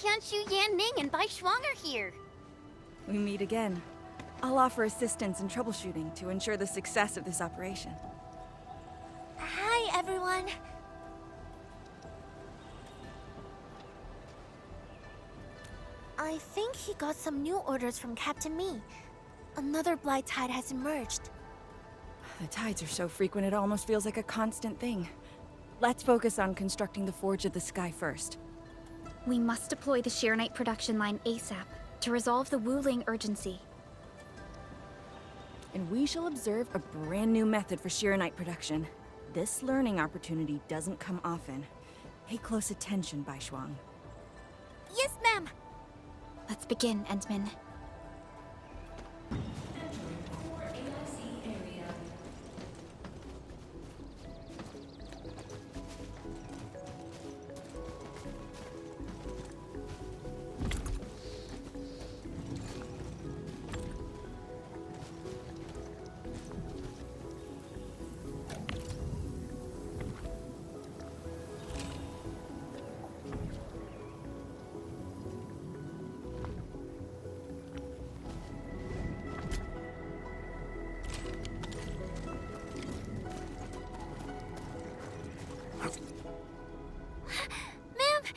Tianshu Yanning and Bai Shuang are here. We meet again. I'll offer assistance in troubleshooting to ensure the success of this operation. Hi, everyone. I think he got some new orders from Captain Mi. Another blight tide has emerged. The tides are so frequent it almost feels like a constant thing. Let's focus on constructing the Forge of the Sky first. We must deploy the Sheernite production line ASAP to resolve the Wuling urgency. And we shall observe a brand new method for Sheernite production. This learning opportunity doesn't come often. Pay close attention, Bai Shuang. Yes, ma'am. Let's begin, Endman.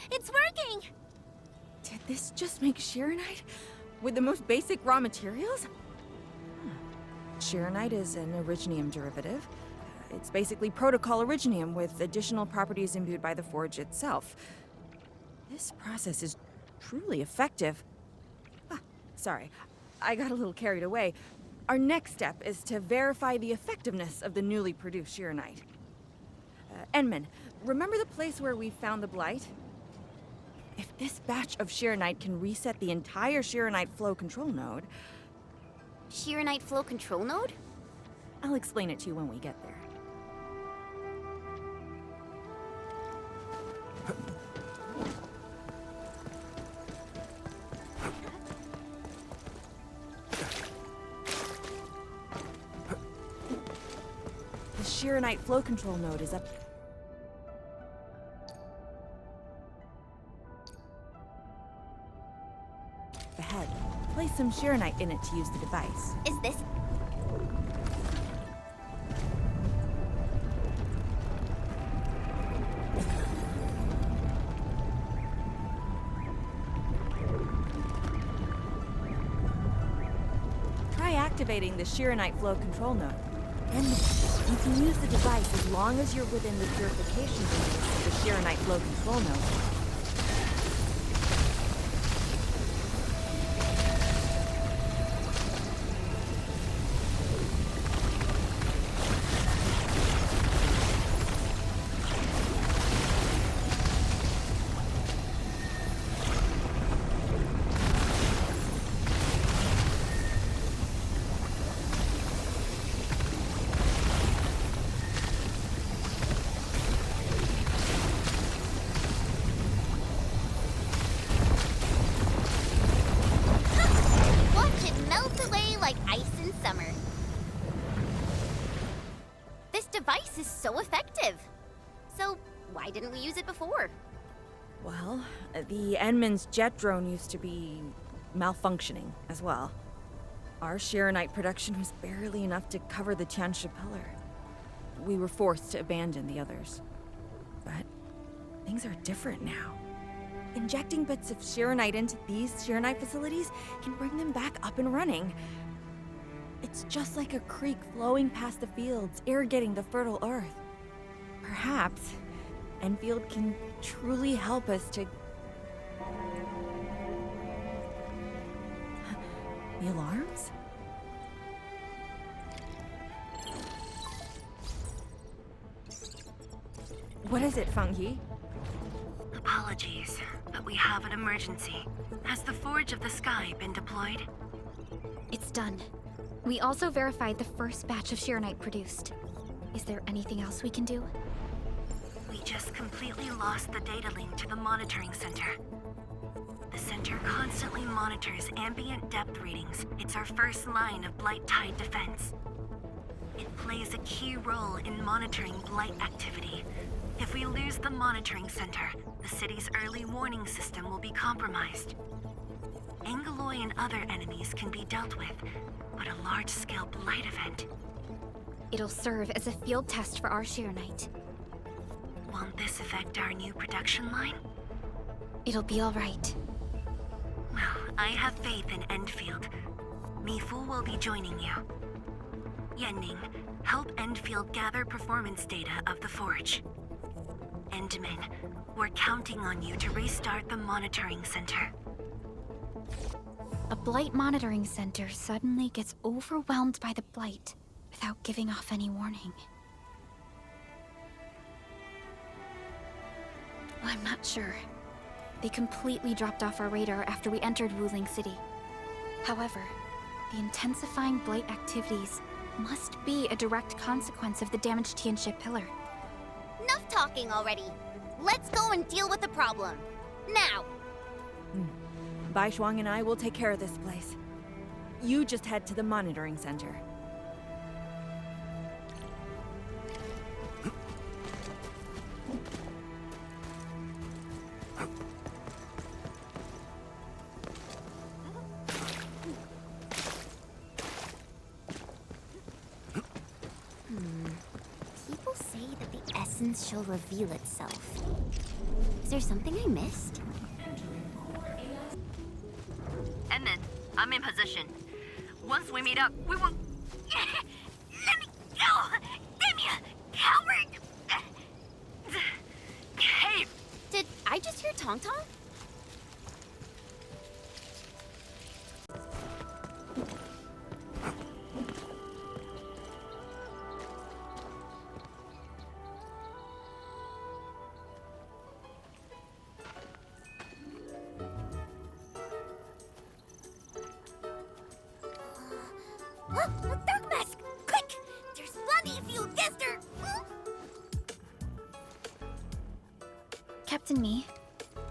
It's working! Did this just make Sheernite? With the most basic raw materials? Sheernite is an originium derivative. It's basically protocol originium with additional properties imbued by the forge itself. This process is truly effective. Sorry, I got a little carried away. Our next step is to verify the effectiveness of the newly produced Sheernite. Enman, remember the place where we found the blight? If this batch of Sheernite can reset the entire Sheernite flow control node... Sheernite flow control node? I'll explain it to you when we get there. The Sheernite flow control node is up... ahead. Place some Sheernite in it to use the device. Is this... Try activating the Sheernite flow control node. And you can use the device as long as you're within the purification radius of the Sheernite flow control node. device is so effective. So, why didn't we use it before? Well, the Enman's jet drone used to be malfunctioning as well. Our Sheernite production was barely enough to cover the Tianshu pillar. We were forced to abandon the others. But things are different now. Injecting bits of Sheernite into these Sheernite facilities can bring them back up and running. It's just like a creek flowing past the fields, irrigating the fertile earth. Perhaps Endfield can truly help us to... The alarms? What is it, Fungi? Apologies, but we have an emergency. Has the Forge of the Sky been deployed? It's done. We also verified the first batch of Sheernite produced. Is there anything else we can do? We just completely lost the data link to the monitoring center. The center constantly monitors ambient depth readings. It's our first line of blight tide defense. It plays a key role in monitoring blight activity. If we lose the monitoring center, the city's early warning system will be compromised. Angeloi and other enemies can be dealt with, but a large-scale blight event. It'll serve as a field test for our Sheer Knight. Won't this affect our new production line? It'll be all right. Well, I have faith in Endfield. Mifu will be joining you. Yenning, help Endfield gather performance data of the Forge. Endman, we're counting on you to restart the monitoring center. A Blight monitoring center suddenly gets overwhelmed by the Blight without giving off any warning. I'm not sure. They completely dropped off our radar after we entered Wuling City. However, the intensifying Blight activities must be a direct consequence of the damaged Tianxia pillar. Enough talking already. Let's go and deal with the problem. Now! Bai Shuang and I will take care of this place. You just head to the monitoring center. People say that the essence shall reveal itself. Is there something I missed? Endman, I'm in position. Once we meet up, we will... Let me go! Damn you, coward! Hey! Did I just hear Tong Tong? Dark Mask! Quick! There's plenty of you against her! Captain Me,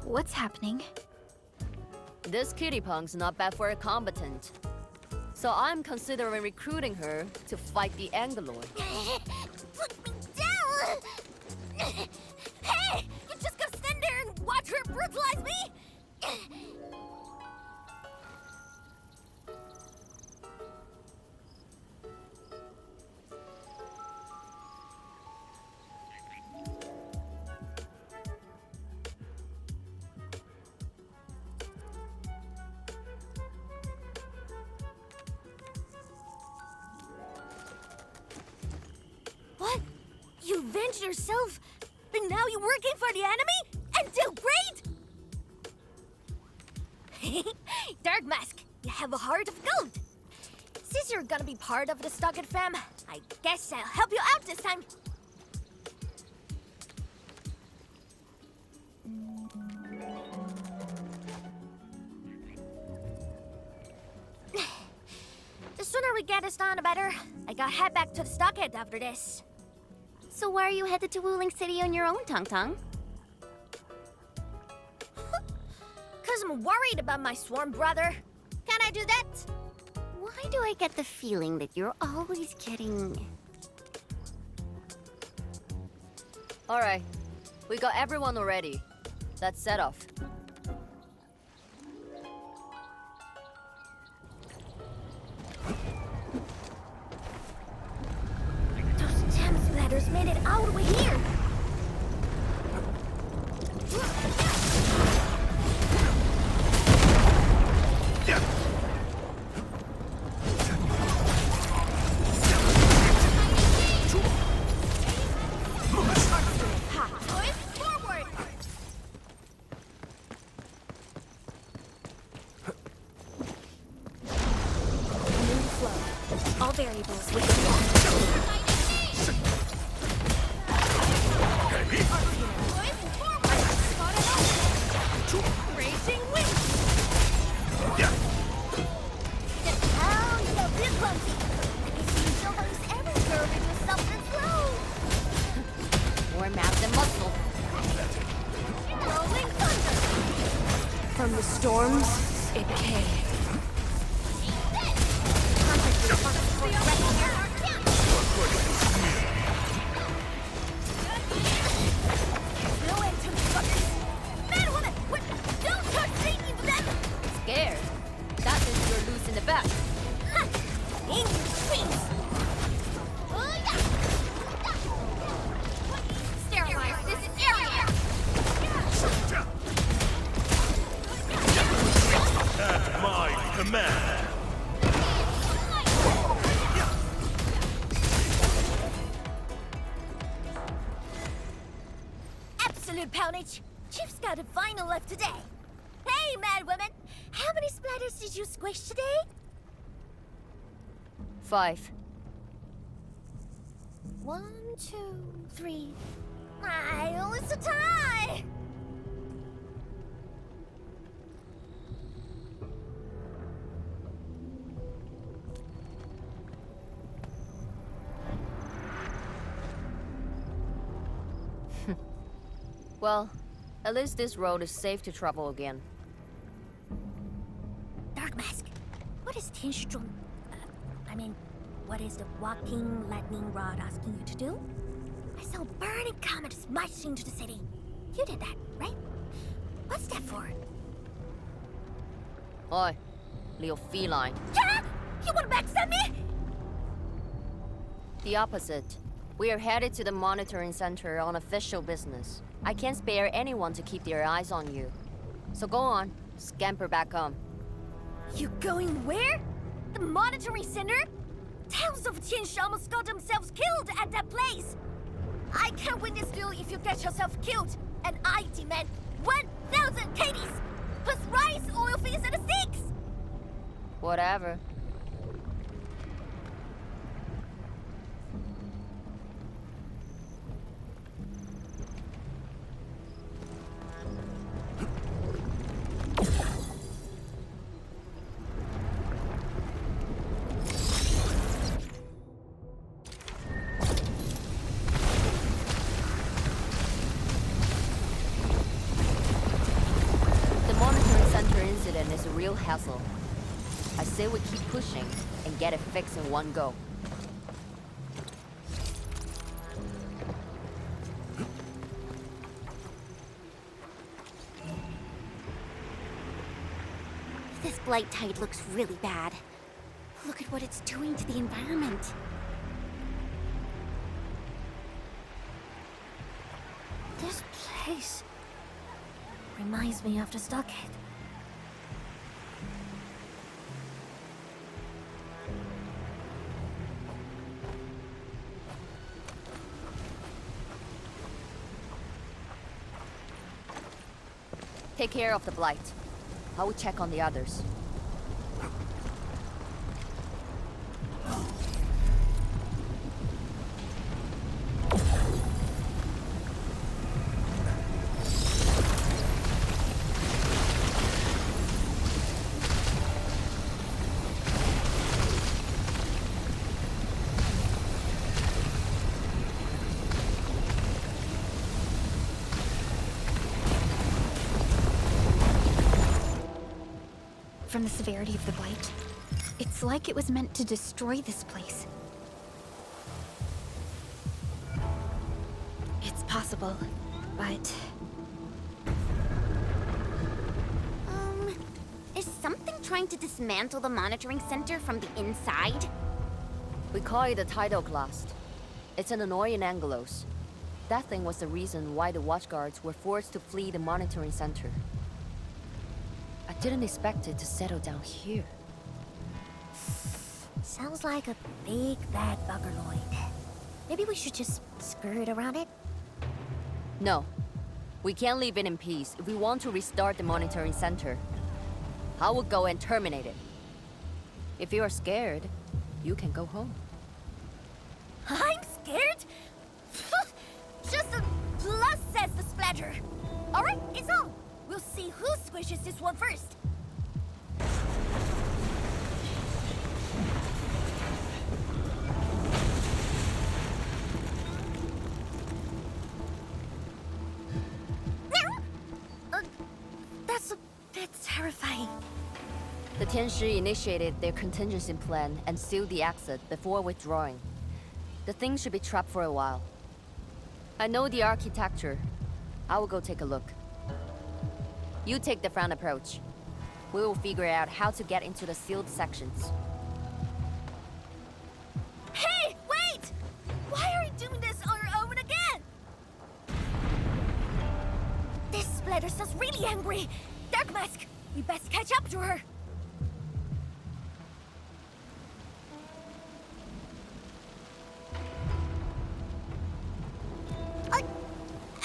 what's happening? This kitty punk's not bad for a combatant. So I'm considering recruiting her to fight the Angeloi. Put me down! Hey! You just gonna stand there and watch her brutalize me? What? You avenged yourself? And now you're working for the enemy? And do great? Dark Mask, you have a heart of gold. Since you're gonna be part of the Stockade fam, I guess I'll help you out this time. The sooner we get this done, the better. I gotta head back to the Stockade after this. So why are you headed to Wuling City on your own, Tong Tong? Cause I'm worried about my swarm brother. Can I do that? Why do I get the feeling that you're always getting... Alright, we got everyone already. Let's set off. Those gem splatters made it all the way here. All variables with the Racing wings! Oh, you're real clumsy. I can see nobody's ever serving yourself this slow. More math than muscle. Rolling thunder! From the storms, it came. No end to the fuckers. absolute poundage. Chief's got a final left today. Hey, mad woman! How many splatters did you squish today? 5. 1, 2, 3. I only a tie! Well, at least this road is safe to travel again. Dark Mask, what is Tianstrom... what is the walking lightning rod asking you to do? I saw a burning comet smashed into the city. You did that, right? What's that for? Oi, little feline. Yeah? You wanna backstab me? The opposite. We are headed to the monitoring center on official business. I can't spare anyone to keep their eyes on you. So go on, scamper back home. You going where? The monitoring center? Thousands of Tianshi almost got themselves killed at that place. I can't win this duel if you get yourself killed. And I demand 1,000 KDs, plus rice, oil fees, and a six. Whatever. Is a real hassle. I say we keep pushing and get it fixed in one go. This blight tide looks really bad. Look at what it's doing to the environment. This place reminds me of the stockade. Take care of the blight. I will check on the others. From the severity of the blight, it's like it was meant to destroy this place. It's possible, but... Is something trying to dismantle the monitoring center from the inside? We call it a tidal blast. It's an annoying Angelos. That thing was the reason why the watchguards were forced to flee the monitoring center. I didn't expect it to settle down here. Sounds like a big bad buggerloid. Maybe we should just skirt around it? No. We can't leave it in peace if we want to restart the monitoring center. I will go and terminate it. If you are scared, you can go home. I'm scared? Just a plus, says the splatter. Alright, it's on. We'll see who squishes this one first. That's a bit terrifying. The Tianshi initiated their contingency plan and sealed the exit before withdrawing. The thing should be trapped for a while. I know the architecture. I will go take a look. You take the front approach. We will figure out how to get into the sealed sections. Hey, wait! Why are you doing this on your own again? This splatter sounds really angry. Dark Mask, we best catch up to her.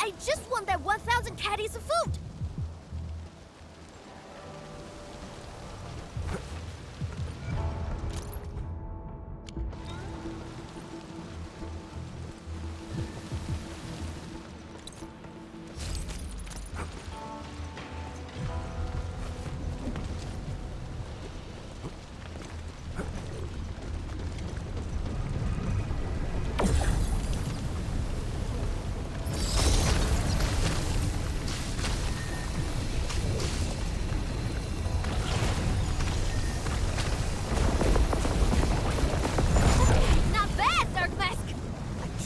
I I just want that 1,000 caddies of food!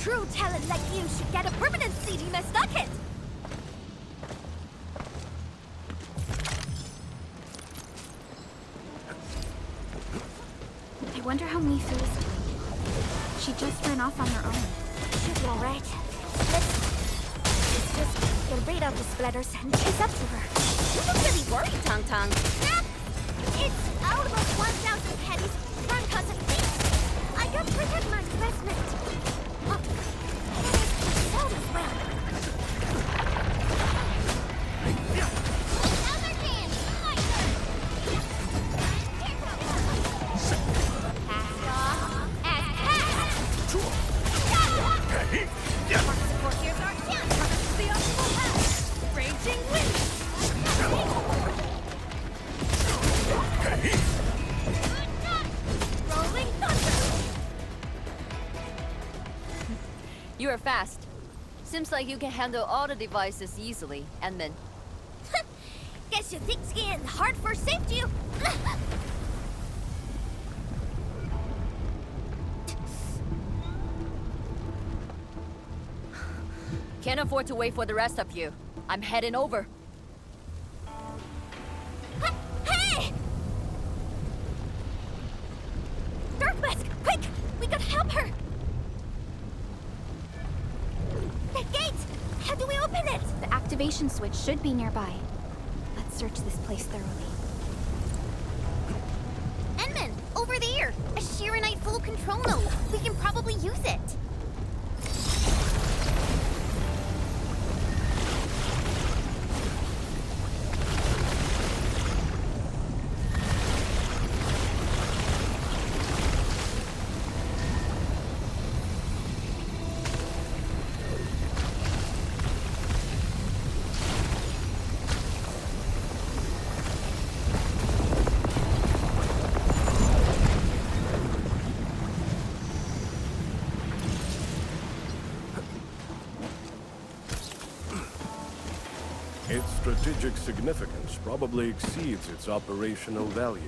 True talent like you should get a permanent seat in my stocket! I wonder how Mifu is doing. She just ran off on her own. She'll be alright. Let's just get rid of the splatters and chase up to her. You look really worried, Tang Tang. It's out of 1,000 pennies, front cuts and feet. I gotta protect my investment. Oh, sound as well. Another chance! Pass off and pass! Support here's our chance! This is the optimal path! Raging wind! Rolling thunder! You are fast. Seems like you can handle all the devices easily, Endman. Guess you thick skin and hard for saved you. Can't afford to wait for the rest of you. I'm heading over. Hey! Dark Mask, quick! We gotta help her! The gate! How do we open it? The activation switch should be nearby. Let's search this place thoroughly. Endman, over there! A Shirenite full control node. We can probably use it. Its strategic significance probably exceeds its operational value.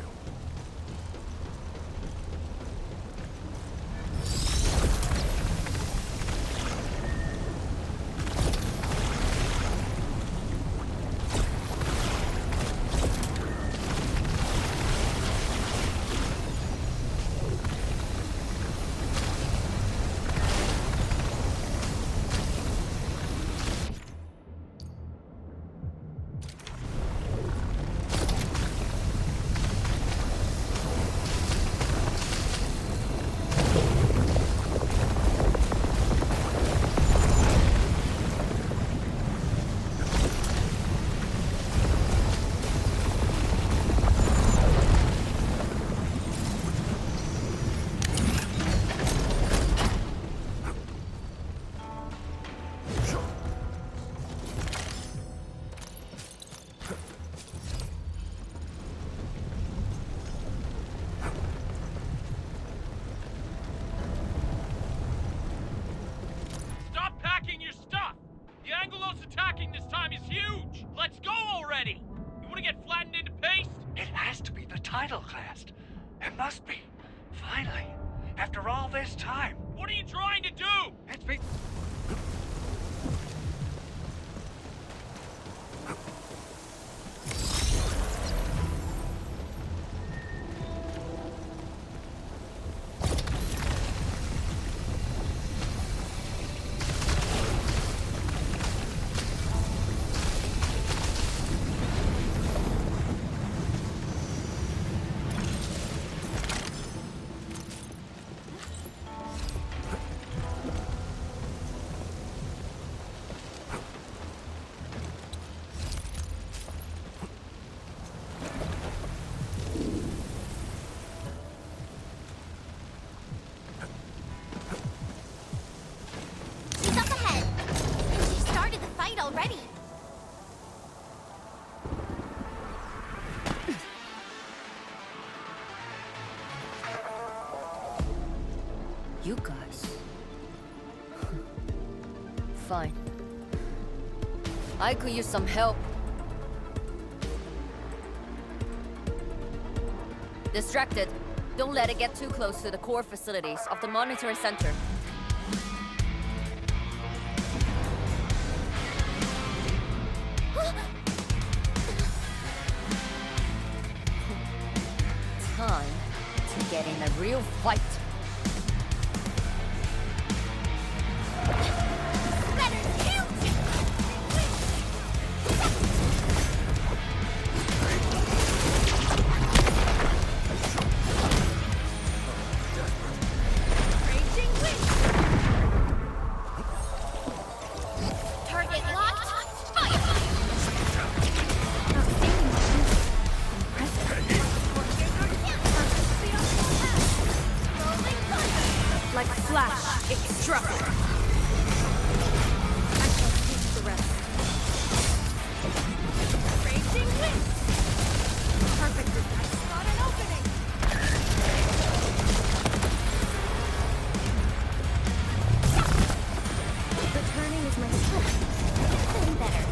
attacking this time is huge! Let's go already! You wanna get flattened into paste? It has to be the title class. It must be. Finally. After all this time. What are you trying to do? It's be... fine. I could use some help. Distracted. Don't let it get too close to the core facilities of the monitoring center. Time to get in a real fight. Like flash, it struck. I shall teach the rest. Raging wind. Perfect. I spot an opening. Returning is my strength. Feeling better.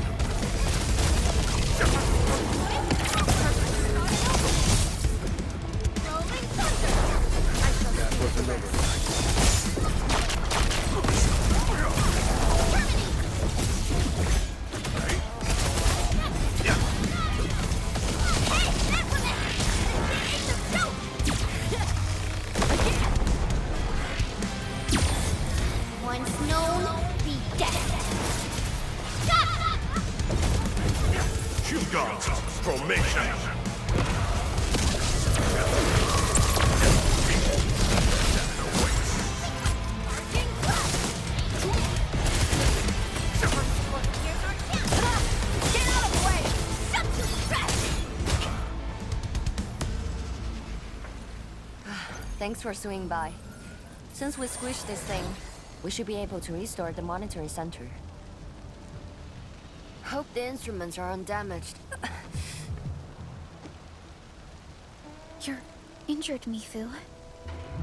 Rolling thunder. I shall That was teach the another rest. Once known, be dead. Shoot guards, formation. Get out of the way! Shut to the trash! Thanks for swinging by. Since we squished this thing, we should be able to restore the monitoring center. Hope the instruments are undamaged. You're injured, Mifu.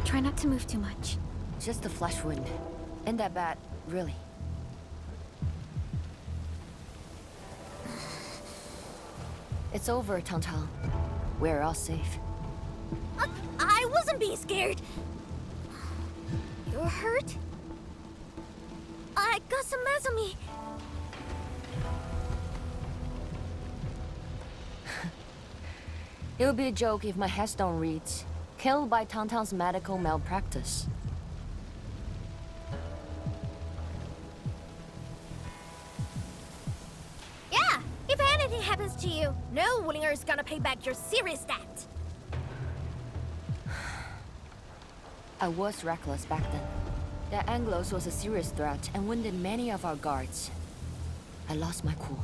Try not to move too much. Just a flesh wound. Ain't that bad, really. It's over, Tantan. We're all safe. I wasn't being scared. You're hurt? I got some mess on me. It would be a joke if my headstone reads, "Killed by Tantan's medical malpractice." Yeah, if anything happens to you, no Willinger is gonna pay back your serious debt. I was reckless back then. The Anglos was a serious threat and wounded many of our guards. I lost my cool.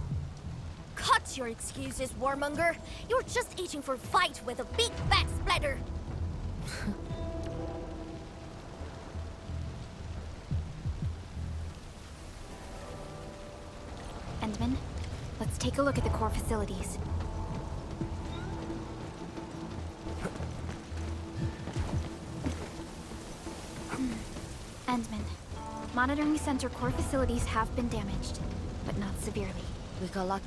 Cut your excuses, warmonger. You're just itching for a fight with a big fat splatter. Endman, let's take a look at the core facilities. Endman, monitoring center core facilities have been damaged, but not severely. We got lucky.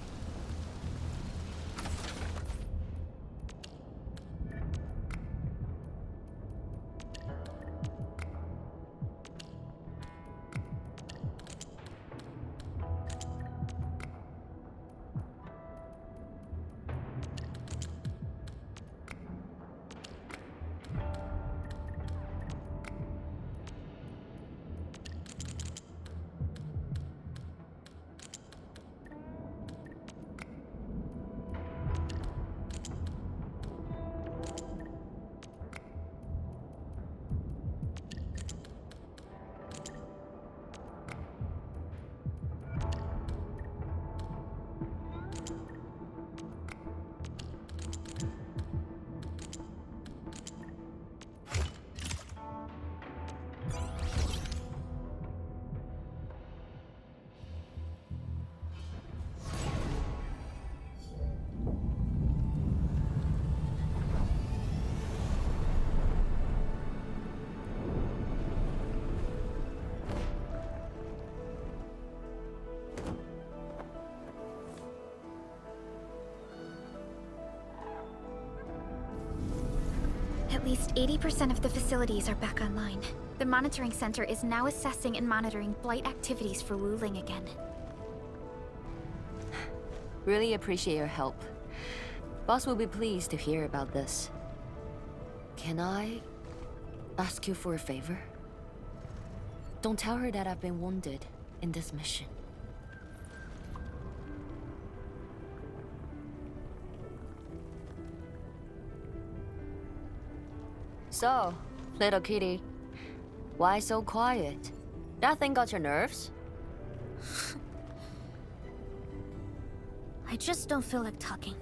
At least 80% of the facilities are back online. The monitoring center is now assessing and monitoring blight activities for Wuling again. Really appreciate your help. Boss will be pleased to hear about this. Can I ask you for a favor? Don't tell her that I've been wounded in this mission. So, little kitty, why so quiet? Nothing got your nerves? I just don't feel like talking.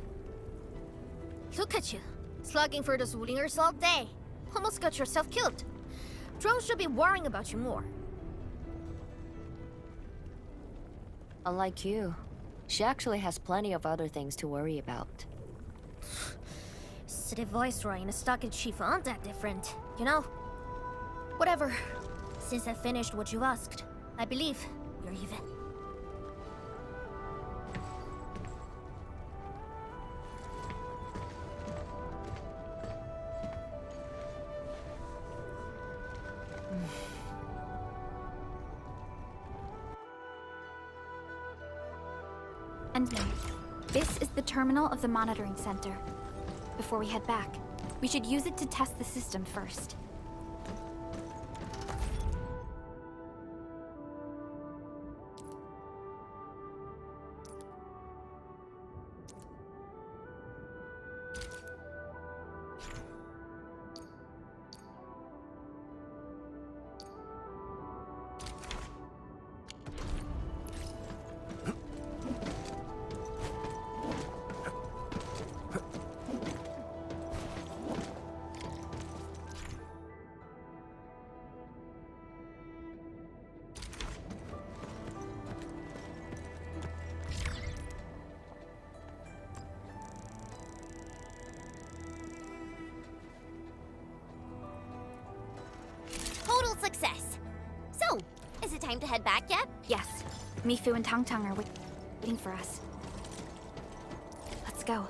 Look at you, slugging for those Wulingers all day. Almost got yourself killed. Drones should be worrying about you more. Unlike you, she actually has plenty of other things to worry about. City Viceroy and a stockade chief aren't that different, you know? Whatever. Since I finished what you asked, I believe you're even. And now, this is the terminal of the monitoring center. Before we head back, we should use it to test the system first. Total success. So, is it time to head back yet? Yes, Mifu and Tang Tang are waiting for us. Let's go.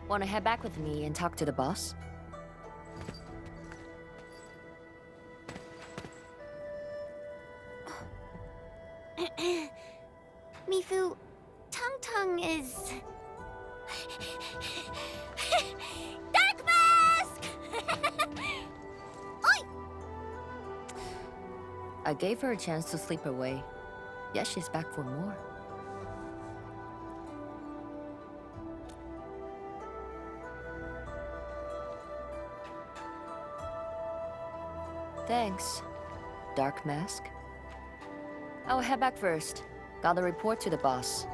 Wanna head back with me and talk to the boss? Mifu, Tang Tang is... Dark Mask! Oi! I gave her a chance to sleep away. Yet she's back for more. Thanks, Dark Mask. I'll head back first. Gotta report to the boss.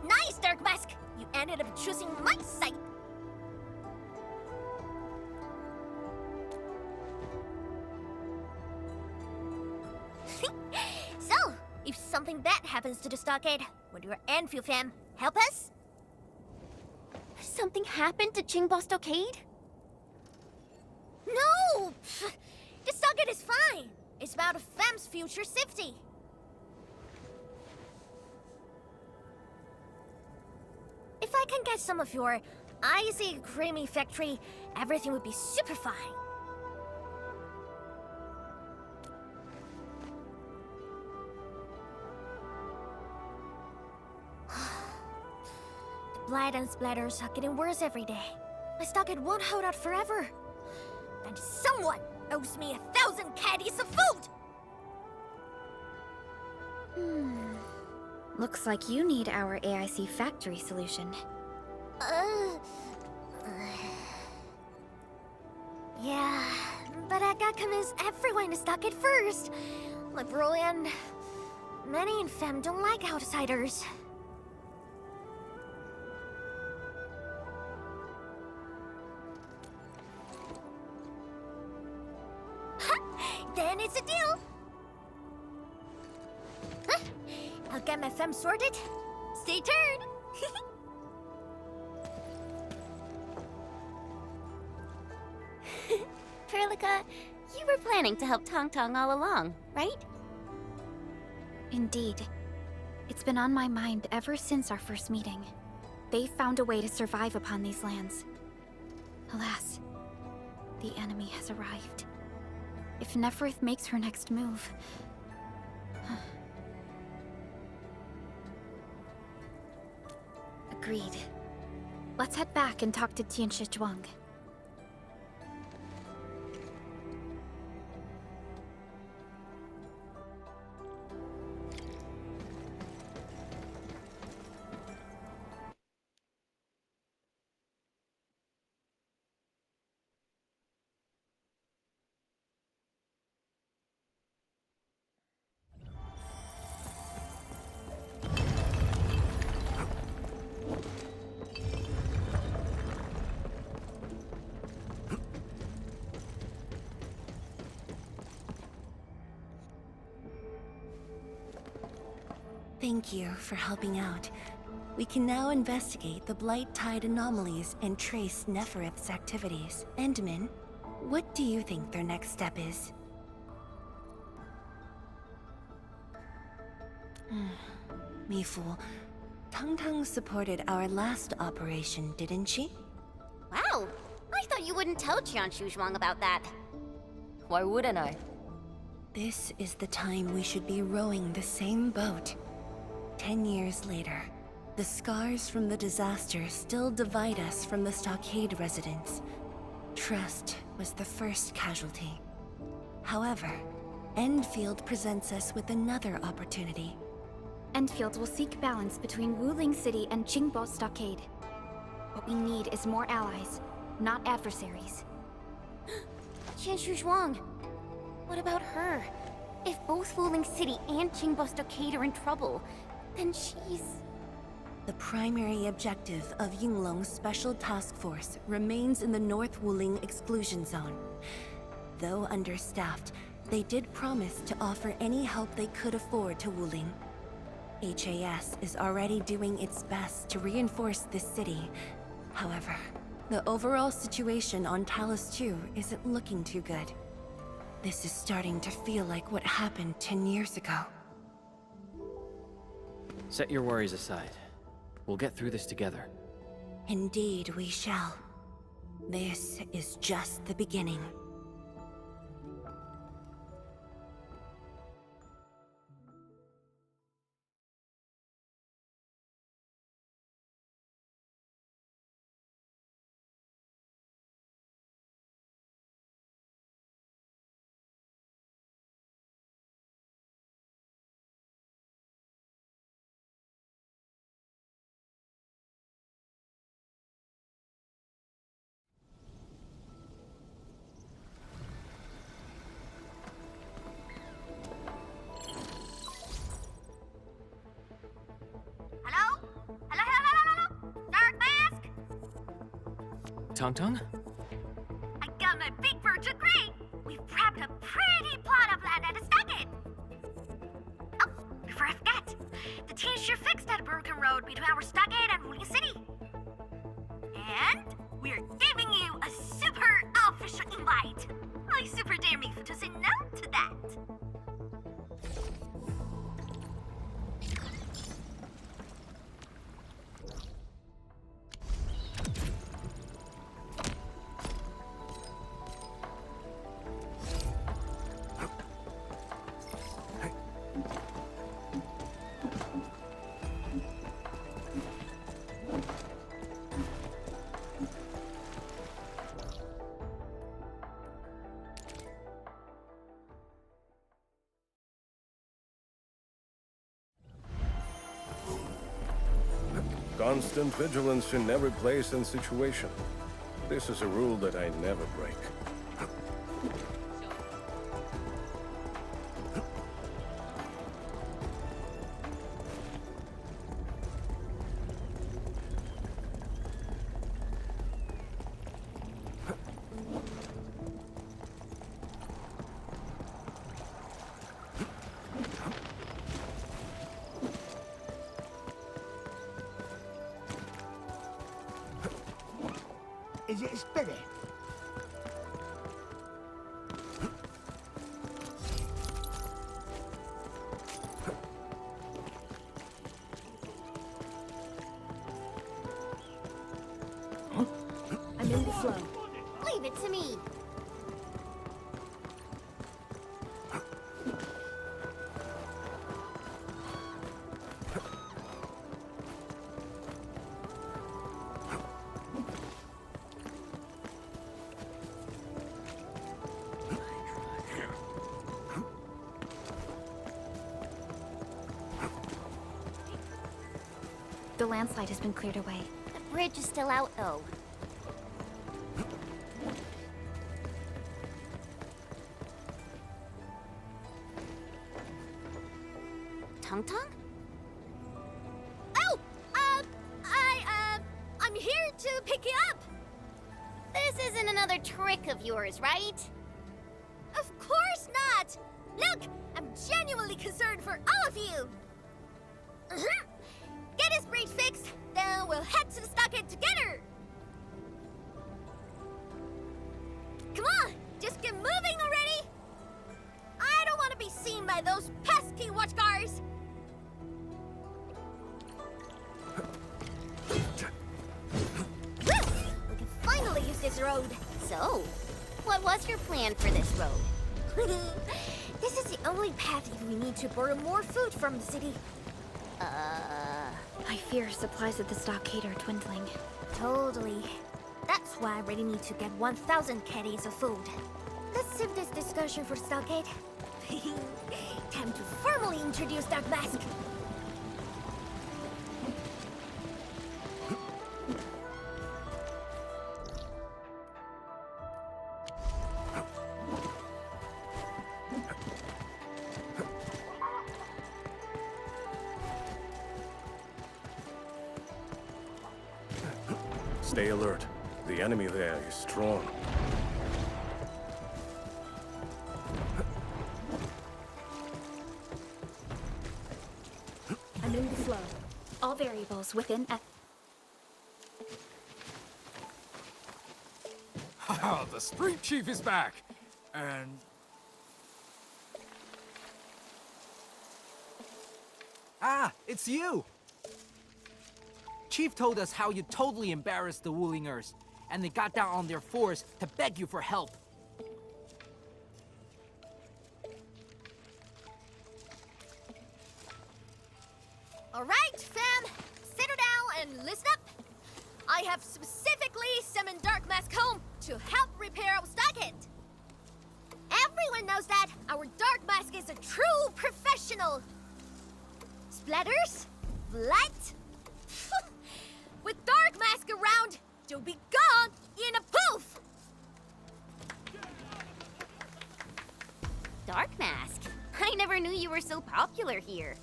Nice, Dark Mask! You ended up choosing my side. So, if something bad happens to the stockade, would your Endfield fam help us? Something happened to Qingbo Stockade? No! The stockade is fine. It's about a fam's future safety. If I can get some of your icy, creamy factory, everything would be super fine. The blight and splatters are getting worse every day. My stockade won't hold out forever. And someone owes me 1,000 caddies of food! Looks like you need our AIC factory solution. Yeah, but I gotta convince everyone to stockade first. Like Broly and many in Fem don't like outsiders. MFM sorted? Stay tuned! Perlica, you were planning to help Tong Tong all along, right? Indeed. It's been on my mind ever since our first meeting. They found a way to survive upon these lands. Alas, the enemy has arrived. If Neferith makes her next move... Agreed. Let's head back and talk to Tianshi Zhuang. Thank you for helping out. We can now investigate the Blight Tide anomalies and trace Neferith's activities. Endman, what do you think their next step is? Me fool. Tong Tong supported our last operation, didn't she? Wow, I thought you wouldn't tell Tianshi Zhuang about that. Why wouldn't I? This is the time we should be rowing the same boat. 10 years later, the scars from the disaster still divide us from the stockade residents. Trust was the first casualty. However, Endfield presents us with another opportunity. Endfield will seek balance between Wuling City and Qingbo Stockade. What we need is more allies, not adversaries. Tianshi Zhuang, what about her? If both Wuling City and Qingbo Stockade are in trouble, then she's... The primary objective of Yinglong's Special Task Force remains in the North Wuling Exclusion Zone. Though understaffed, they did promise to offer any help they could afford to Wuling. HAS is already doing its best to reinforce this city. However, the overall situation on Talos 2 isn't looking too good. This is starting to feel like what happened 10 years ago. Set your worries aside. We'll get through this together. Indeed, we shall. This is just the beginning. Tong Tong? I got my big birch of gray! We've prepped a pretty plot of land at a stockade! Oh, before I forget, the team sure fixed that broken road between our stockade and Wuling City. And we're giving you a super official invite! I super dare me to say no to that! Constant vigilance in every place and situation. This is a rule that I never break. Espere. I'm in the flow. Leave it to me. The landslide has been cleared away. The bridge is still out, though. Tong Tong? Oh! I'm here to pick you up! This isn't another trick of yours, right? Of course not! Look! I'm genuinely concerned for all of you! Get this bridge fixed, then we'll head to the stockade together! Come on! Just get moving already! I don't want to be seen by those pesky watchguards! We can finally use this road! So, what was your plan for this road? This is the only path if we need to borrow more food from the city. I fear supplies at the stockade are dwindling. Totally. That's why I really need to get 1,000 caddies of food. Let's save this discussion for stockade. Time to formally introduce Dark Mask. Stay alert. The enemy there is strong. I'm in the flow. All variables within Haha, the street chief is back! And... Ah, it's you! Chief told us how you totally embarrassed the Wulingers, and they got down on their fours to beg you for help. All right, fam. Settle down and listen up. I have specifically summoned Dark Mask home to help repair our stockade. Everyone knows that our Dark Mask is a true professional. Splatters? Light? With Dark Mask around, you'll be gone in a poof! Dark Mask? I never knew you were so popular here.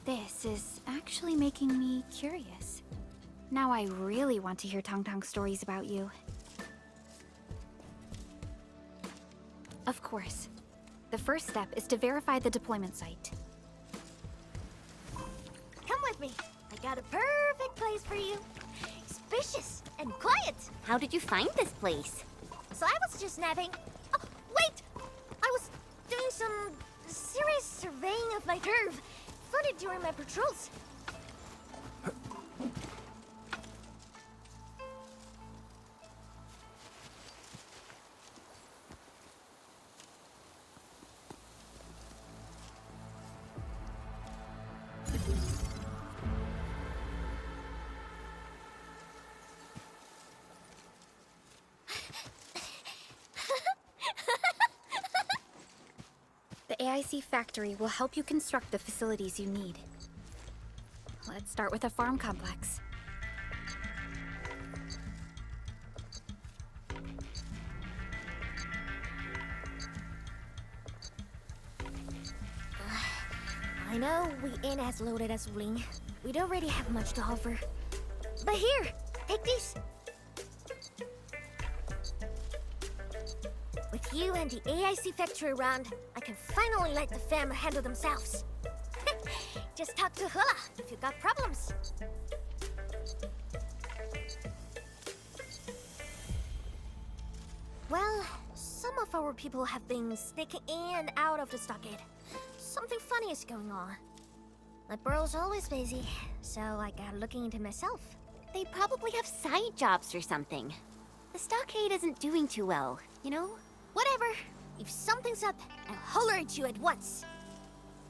This is actually making me curious. Now I really want to hear Tong Tong stories about you. Of course. The first step is to verify the deployment site. Come with me. I got a perfect place for you. Spacious and quiet. How did you find this place? So I was just napping. Oh, wait! I was doing some serious surveying of my curve. Found it during my patrols. The AIC factory will help you construct the facilities you need. Let's start with a farm complex. I know we ain't as loaded as Wling. We don't really have much to offer. But here, take these. With you and the AIC factory around, I can finally let the fam handle themselves. Just talk to Hula if you got problems. Well, some of our people have been sneaking in and out of the stockade. Something funny is going on. My bro's always busy, so I got looking into myself. They probably have side jobs or something. The stockade isn't doing too well, you know? Whatever. If something's up, I'll holler at you at once.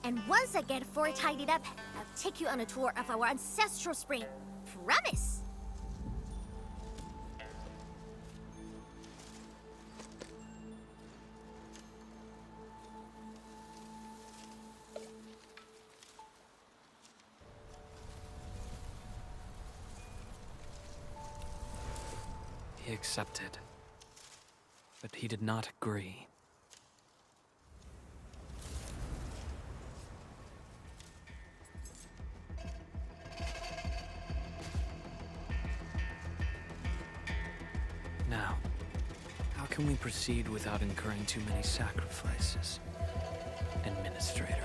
And once I get Fort tidied up, I'll take you on a tour of our ancestral spring. Promise! He accepted, but he did not agree. Now, how can we proceed without incurring too many sacrifices, Administrator?